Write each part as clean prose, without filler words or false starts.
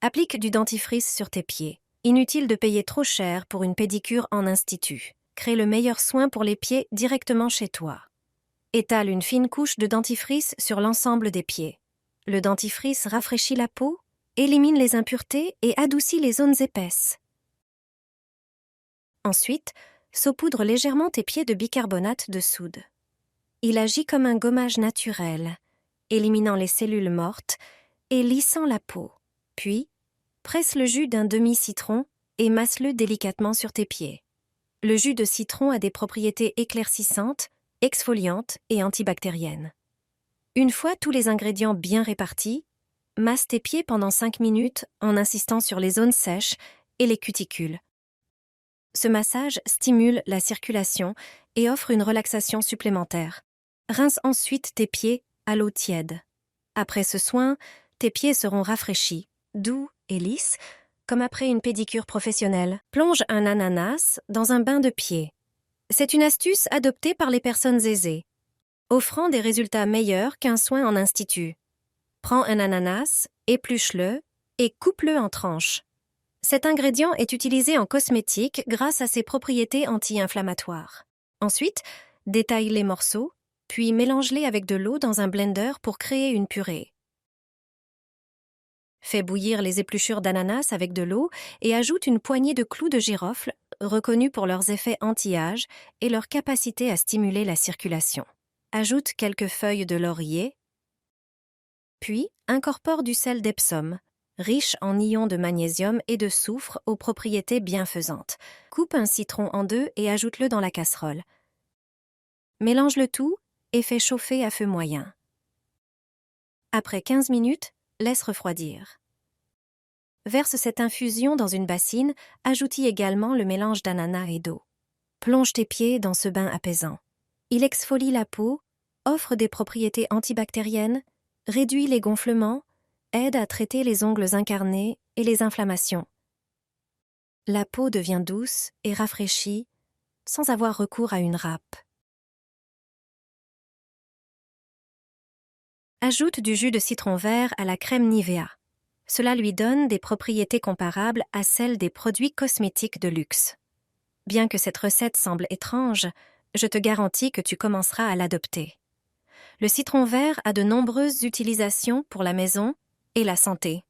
Applique du dentifrice sur tes pieds. Inutile de payer trop cher pour une pédicure en institut. Crée le meilleur soin pour les pieds directement chez toi. Étale une fine couche de dentifrice sur l'ensemble des pieds. Le dentifrice rafraîchit la peau, élimine les impuretés et adoucit les zones épaisses. Ensuite, saupoudre légèrement tes pieds de bicarbonate de soude. Il agit comme un gommage naturel, éliminant les cellules mortes et lissant la peau. Puis, presse le jus d'un demi-citron et masse-le délicatement sur tes pieds. Le jus de citron a des propriétés éclaircissantes, exfoliantes et antibactériennes. Une fois tous les ingrédients bien répartis, masse tes pieds pendant 5 minutes en insistant sur les zones sèches et les cuticules. Ce massage stimule la circulation et offre une relaxation supplémentaire. Rince ensuite tes pieds à l'eau tiède. Après ce soin, tes pieds seront rafraîchis, doux et lisses, comme après une pédicure professionnelle. Plonge un ananas dans un bain de pieds. C'est une astuce adoptée par les personnes aisées, offrant des résultats meilleurs qu'un soin en institut. Prends un ananas, épluche-le et coupe-le en tranches. Cet ingrédient est utilisé en cosmétique grâce à ses propriétés anti-inflammatoires. Ensuite, détaille les morceaux, puis mélange-les avec de l'eau dans un blender pour créer une purée. Fais bouillir les épluchures d'ananas avec de l'eau et ajoute une poignée de clous de girofle, reconnus pour leurs effets anti-âge et leur capacité à stimuler la circulation. Ajoute quelques feuilles de laurier, puis incorpore du sel d'Epsom, riche en ions de magnésium et de soufre aux propriétés bienfaisantes. Coupe un citron en deux et ajoute-le dans la casserole. Mélange le tout et fais chauffer à feu moyen. Après 15 minutes, laisse refroidir. Verse cette infusion dans une bassine, ajoute-y également le mélange d'ananas et d'eau. Plonge tes pieds dans ce bain apaisant. Il exfolie la peau, offre des propriétés antibactériennes, réduit les gonflements, aide à traiter les ongles incarnés et les inflammations. La peau devient douce et rafraîchie sans avoir recours à une râpe. Ajoute du jus de citron vert à la crème Nivea. Cela lui donne des propriétés comparables à celles des produits cosmétiques de luxe. Bien que cette recette semble étrange, je te garantis que tu commenceras à l'adopter. Le citron vert a de nombreuses utilisations pour la maison et la santé.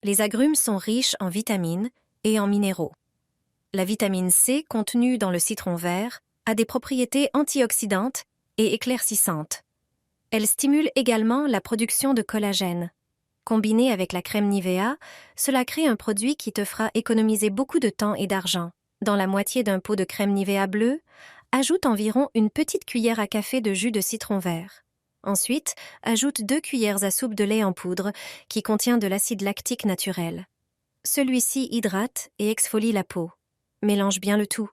Les agrumes sont riches en vitamines et en minéraux. La vitamine C contenue dans le citron vert a des propriétés antioxydantes et éclaircissantes. Elle stimule également la production de collagène. Combiné avec la crème Nivea, cela crée un produit qui te fera économiser beaucoup de temps et d'argent. Dans la moitié d'un pot de crème Nivea bleue, ajoute environ une petite cuillère à café de jus de citron vert. Ensuite, ajoute 2 cuillères à soupe de lait en poudre qui contient de l'acide lactique naturel. Celui-ci hydrate et exfolie la peau. Mélange bien le tout.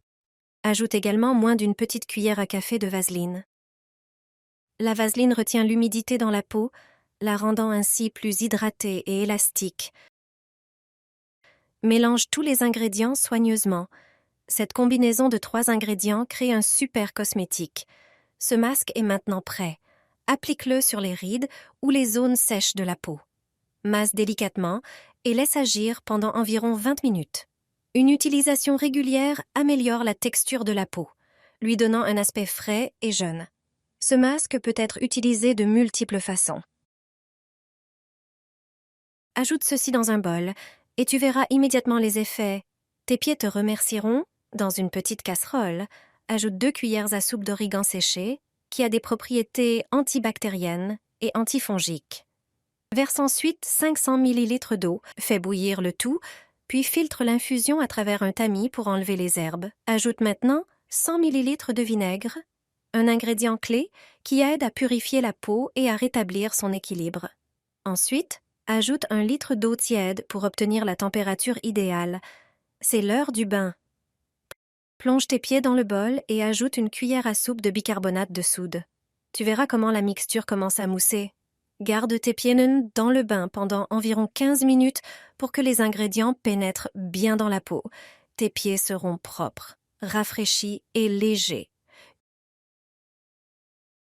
Ajoute également moins d'une petite cuillère à café de vaseline. La vaseline retient l'humidité dans la peau, la rendant ainsi plus hydratée et élastique. Mélange tous les ingrédients soigneusement. Cette combinaison de 3 ingrédients crée un super cosmétique. Ce masque est maintenant prêt. Applique-le sur les rides ou les zones sèches de la peau. Masse délicatement et laisse agir pendant environ 20 minutes. Une utilisation régulière améliore la texture de la peau, lui donnant un aspect frais et jeune. Ce masque peut être utilisé de multiples façons. Ajoute ceci dans un bol et tu verras immédiatement les effets. Tes pieds te remercieront. Dans une petite casserole, ajoute 2 cuillères à soupe d'origan séché, qui a des propriétés antibactériennes et antifongiques. Verse ensuite 500 ml d'eau, fais bouillir le tout, puis filtre l'infusion à travers un tamis pour enlever les herbes. Ajoute maintenant 100 ml de vinaigre, un ingrédient clé qui aide à purifier la peau et à rétablir son équilibre. Ensuite, ajoute 1 litre d'eau tiède pour obtenir la température idéale. C'est l'heure du bain. Plonge tes pieds dans le bol et ajoute une cuillère à soupe de bicarbonate de soude. Tu verras comment la mixture commence à mousser. Garde tes pieds nus dans le bain pendant environ 15 minutes pour que les ingrédients pénètrent bien dans la peau. Tes pieds seront propres, rafraîchis et légers.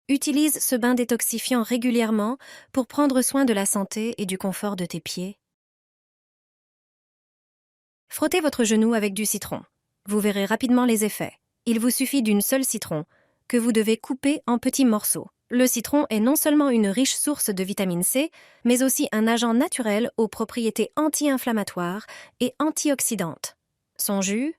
Utilise ce bain détoxifiant régulièrement pour prendre soin de la santé et du confort de tes pieds. Frottez votre genou avec du citron. Vous verrez rapidement les effets. Il vous suffit d'une seule citron, que vous devez couper en petits morceaux. Le citron est non seulement une riche source de vitamine C, mais aussi un agent naturel aux propriétés anti-inflammatoires et antioxydantes. Son jus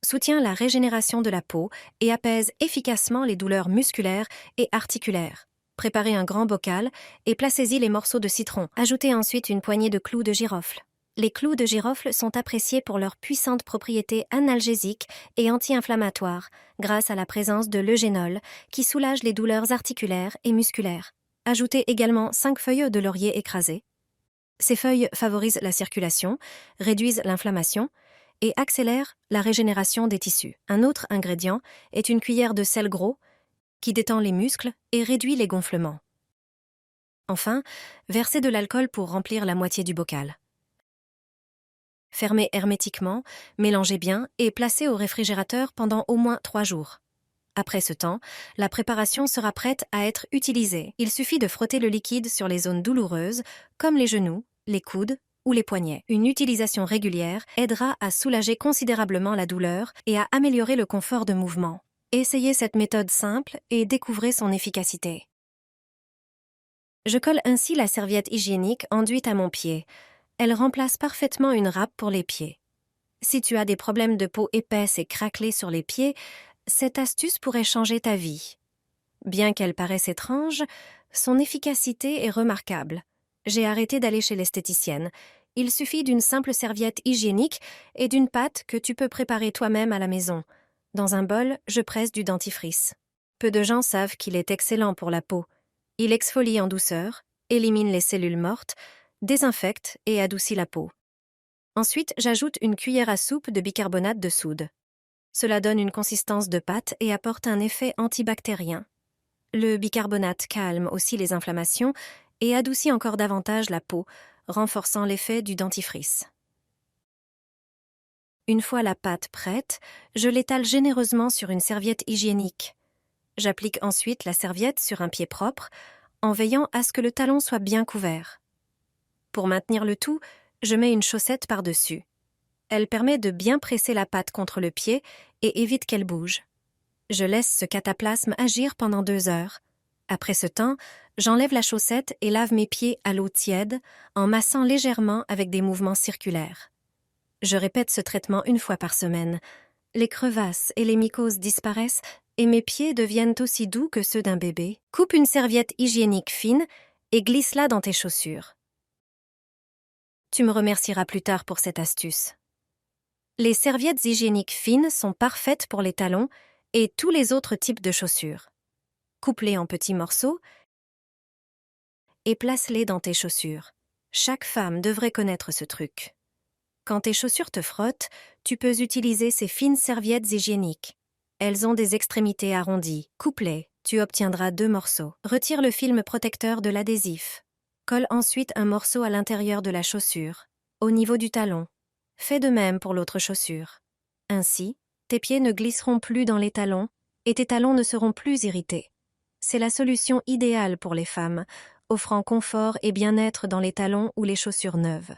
soutient la régénération de la peau et apaise efficacement les douleurs musculaires et articulaires. Préparez un grand bocal et placez-y les morceaux de citron. Ajoutez ensuite une poignée de clous de girofle. Les clous de girofle sont appréciés pour leurs puissantes propriétés analgésiques et anti-inflammatoires, grâce à la présence de l'eugénol, qui soulage les douleurs articulaires et musculaires. Ajoutez également 5 feuilles de laurier écrasées. Ces feuilles favorisent la circulation, réduisent l'inflammation et accélèrent la régénération des tissus. Un autre ingrédient est une cuillère de sel gros, qui détend les muscles et réduit les gonflements. Enfin, versez de l'alcool pour remplir la moitié du bocal. Fermez hermétiquement, mélangez bien et placez au réfrigérateur pendant au moins 3 jours. Après ce temps, la préparation sera prête à être utilisée. Il suffit de frotter le liquide sur les zones douloureuses, comme les genoux, les coudes ou les poignets. Une utilisation régulière aidera à soulager considérablement la douleur et à améliorer le confort de mouvement. Essayez cette méthode simple et découvrez son efficacité. Je colle ainsi la serviette hygiénique enduite à mon pied. Elle remplace parfaitement une râpe pour les pieds. Si tu as des problèmes de peau épaisse et craquelée sur les pieds, cette astuce pourrait changer ta vie. Bien qu'elle paraisse étrange, son efficacité est remarquable. J'ai arrêté d'aller chez l'esthéticienne. Il suffit d'une simple serviette hygiénique et d'une pâte que tu peux préparer toi-même à la maison. Dans un bol, je presse du dentifrice. Peu de gens savent qu'il est excellent pour la peau. Il exfolie en douceur, élimine les cellules mortes, désinfecte et adoucit la peau. Ensuite, j'ajoute une cuillère à soupe de bicarbonate de soude. Cela donne une consistance de pâte et apporte un effet antibactérien. Le bicarbonate calme aussi les inflammations et adoucit encore davantage la peau, renforçant l'effet du dentifrice. Une fois la pâte prête, je l'étale généreusement sur une serviette hygiénique. J'applique ensuite la serviette sur un pied propre, en veillant à ce que le talon soit bien couvert. Pour maintenir le tout, je mets une chaussette par-dessus. Elle permet de bien presser la pâte contre le pied et évite qu'elle bouge. Je laisse ce cataplasme agir pendant 2 heures. Après ce temps, j'enlève la chaussette et lave mes pieds à l'eau tiède en massant légèrement avec des mouvements circulaires. Je répète ce traitement 1 fois par semaine. Les crevasses et les mycoses disparaissent et mes pieds deviennent aussi doux que ceux d'un bébé. Coupe une serviette hygiénique fine et glisse-la dans tes chaussures. Tu me remercieras plus tard pour cette astuce. Les serviettes hygiéniques fines sont parfaites pour les talons et tous les autres types de chaussures. Coupe-les en petits morceaux et place-les dans tes chaussures. Chaque femme devrait connaître ce truc. Quand tes chaussures te frottent, tu peux utiliser ces fines serviettes hygiéniques. Elles ont des extrémités arrondies. Coupe-les, tu obtiendras 2 morceaux. Retire le film protecteur de l'adhésif. Colle ensuite un morceau à l'intérieur de la chaussure, au niveau du talon. Fais de même pour l'autre chaussure. Ainsi, tes pieds ne glisseront plus dans les talons et tes talons ne seront plus irrités. C'est la solution idéale pour les femmes, offrant confort et bien-être dans les talons ou les chaussures neuves.